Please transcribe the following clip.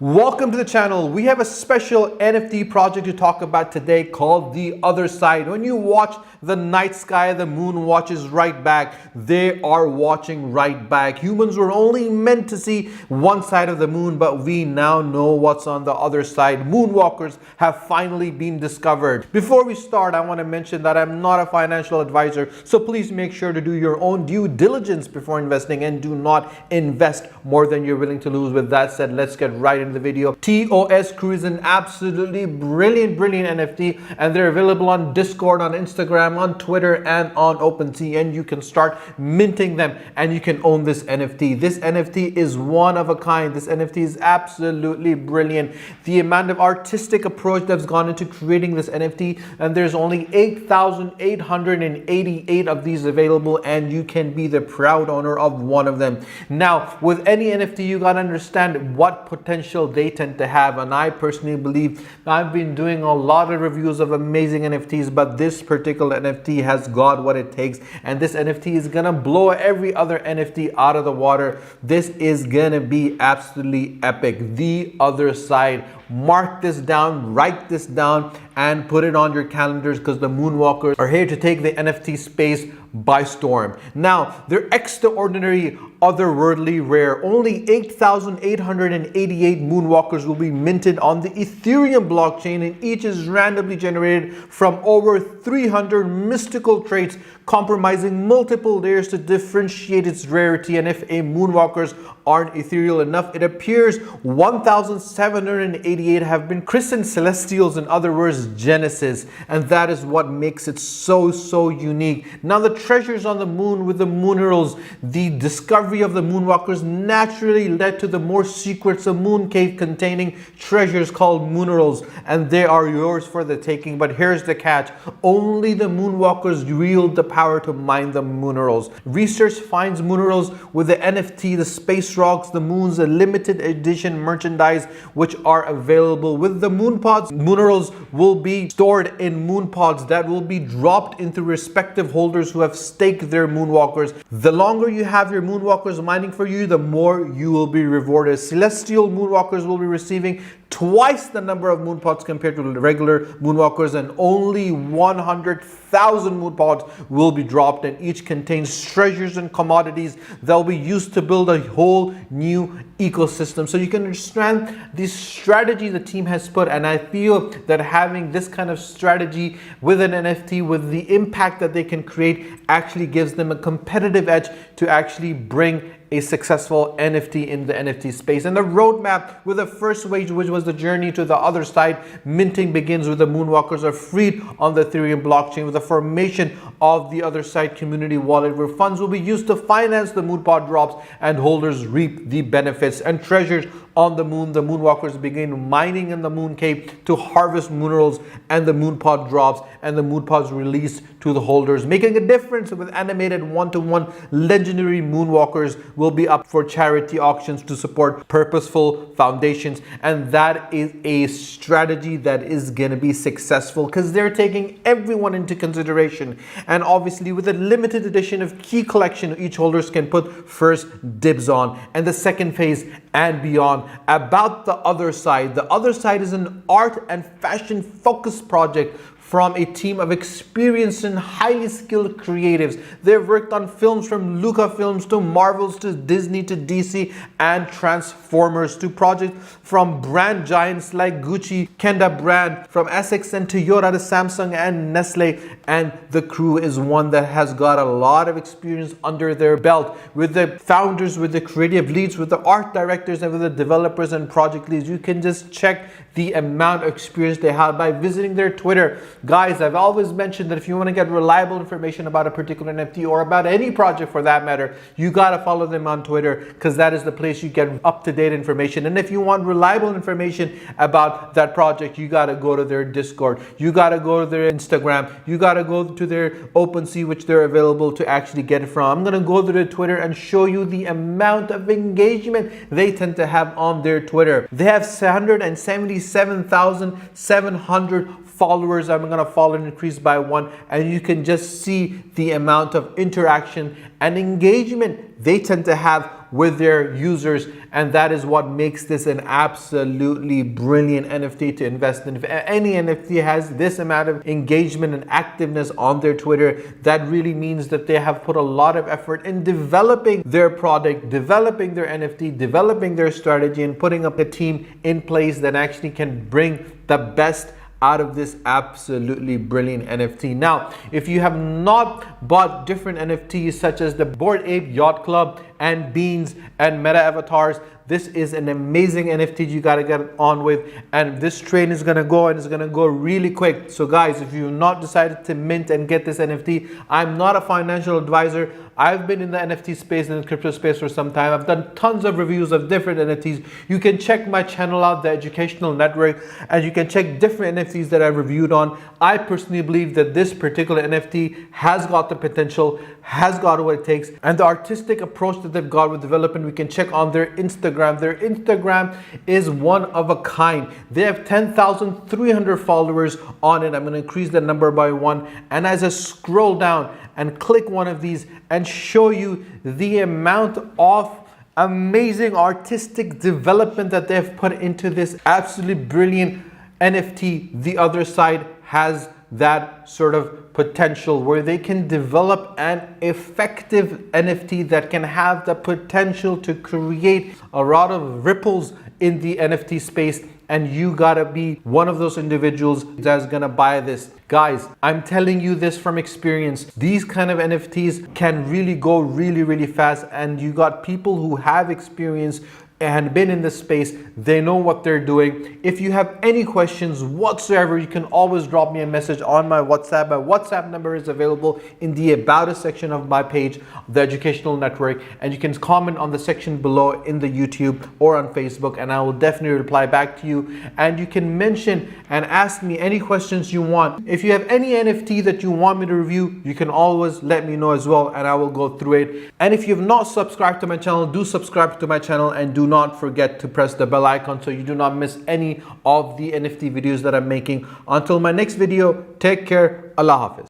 Welcome to the channel. We have a special NFT project to talk about today called The Other Side. When you watch the night sky, the moon watches right back. They are watching right back. Humans were only meant to see one side of the moon, but we now know what's on the other side. Moonwalkers have finally been discovered. Before we start, I want to mention that I'm not a financial advisor, so please make sure to do your own due diligence before investing and do not invest more than you're willing to lose. With that said, let's get right into the video. TOS Crew is an absolutely brilliant NFT, and they're available on Discord, on Instagram, on Twitter, and on OpenSea, and you can start minting them and you can own this NFT. This NFT is one of a kind. This NFT is absolutely brilliant. The amount of artistic approach that's gone into creating this NFT, and there's only 8,888 of these available, and you can be the proud owner of one of them. Now, with any NFT, you gotta understand what potential they tend to have, and I personally believe I've been doing a lot of reviews of amazing NFTs, but this particular NFT has got what it takes, and this NFT is gonna blow every other NFT out of the water. This is gonna be absolutely epic. The Other Side. Mark this down, write this down, and put it on your calendars, because the Moonwalkers are here to take the NFT space by storm. Now, they're extraordinary, otherworldly rare. Only 8,888 Moonwalkers will be minted on the Ethereum blockchain, and each is randomly generated from over 300 mystical traits, compromising multiple layers to differentiate its rarity. And if a Moonwalkers aren't ethereal enough, it appears 1,788 have been christened celestials, in other words, Genesis, and that is what makes it so unique. Now, the treasures on the moon with the Moonherals, the discovery of the Moonwalkers naturally led to the more secrets, a moon cave containing treasures called Moonherals, and they are yours for the taking. But here's the catch: only the Moonwalkers wield the power to mine the Moonherals. Research finds Moonherals with the NFT, the space rocks, the moons, a limited edition merchandise which are available with the moon pods. Moonherals will be stored in moon pods that will be dropped into respective holders who have staked their Moonwalkers. The longer you have your Moonwalkers mining for you, the more you will be rewarded. Celestial Moonwalkers will be receiving twice the number of moon pods compared to the regular Moonwalkers, and only 100,000 moon pods will be dropped, and each contains treasures and commodities that will be used to build a whole new ecosystem. So you can understand the strategy the team has put, and I feel that having this kind of strategy with an NFT, with the impact that they can create, actually gives them a competitive edge to actually bring a successful NFT in the NFT space. And the roadmap with the first stage, which was the journey to the other side, minting begins with the Moonwalkers are freed on the Ethereum blockchain with the formation of the Other Side community wallet, where funds will be used to finance the moonpod drops and holders reap the benefits. And treasures on the moon, the Moonwalkers begin mining in the moon cave to harvest Moonherals and the moonpod drops, and the moonpods released to the holders, making a difference. With animated one-to-one legendary Moonwalkers will be up for charity auctions to support purposeful foundations, and that is a strategy that is going to be successful because they're taking everyone into consideration. And obviously, with a limited edition of key collection, each holders can put first dibs on, and the second phase and beyond. About the Other Side. The Other Side is an art and fashion focused project from a team of experienced and highly skilled creatives. They've worked on films from Lucasfilms to Marvels to Disney to DC and Transformers, to projects from brand giants like Gucci, Kenda brand, from Essex and Toyota to Samsung and Nestle. And the crew is one that has got a lot of experience under their belt. With the founders, with the creative leads, with the art directors, and with the developers and project leads, you can just check the amount of experience they have by visiting their Twitter. Guys, I've always mentioned that if you want to get reliable information about a particular NFT or about any project for that matter, you got to follow them on Twitter, because that is the place you get up-to-date information. And if you want reliable information about that project, you got to go to their Discord, you got to go to their Instagram, you got to go to their OpenSea, which they're available to actually get it from. I'm going to go to their Twitter and show you the amount of engagement they tend to have on their Twitter. They have 177,700 followers. I'm going to follow and increase by one, and you can just see the amount of interaction and engagement they tend to have with their users, and that is what makes this an absolutely brilliant NFT to invest in. If any NFT has this amount of engagement and activeness on their Twitter, that really means that they have put a lot of effort in developing their product, developing their NFT, developing their strategy, and putting up a team in place that actually can bring the best out of this absolutely brilliant NFT. Now, if you have not bought different NFTs such as the Bored Ape Yacht Club and Beans and Meta Avatars, this is an amazing NFT you gotta get on with, and this train is gonna go, and it's gonna go really quick. So guys, if you've not decided to mint and get this NFT, I'm not a financial advisor. I've been in the NFT space and the crypto space for some time. I've done tons of reviews of different NFTs. You can check my channel out, The Educational Network, and you can check different NFTs that I've reviewed on. I personally believe that this particular NFT has got the potential, has got what it takes, and the artistic approach that they've got with development, we can check on their Instagram. Their Instagram is one of a kind. They have 10,300 followers on it. I'm going to increase that number by 1. And as I scroll down and click one of these and show you the amount of amazing artistic development that they've put into this absolutely brilliant NFT, the other side has that sort of potential where they can develop an effective NFT that can have the potential to create a lot of ripples in the NFT space, and you gotta be one of those individuals that's gonna buy this. Guys, I'm telling you this from experience. These kind of NFTs can really go really fast, and you got people who have experience and been in this space. They know what they're doing. If you have any questions whatsoever, you can always drop me a message on my WhatsApp. My WhatsApp number is available in the About Us section of my page, The Educational Network, and you can comment on the section below in the YouTube or on Facebook, and I will definitely reply back to you. And you can mention and ask me any questions you want. If you have any NFT that you want me to review, you can always let me know as well, and I will go through it. And if you have not subscribed to my channel, do subscribe to my channel, and do not forget to press the bell icon so you do not miss any of the NFT videos that I'm making. Until my next video, take care. Allah Hafiz.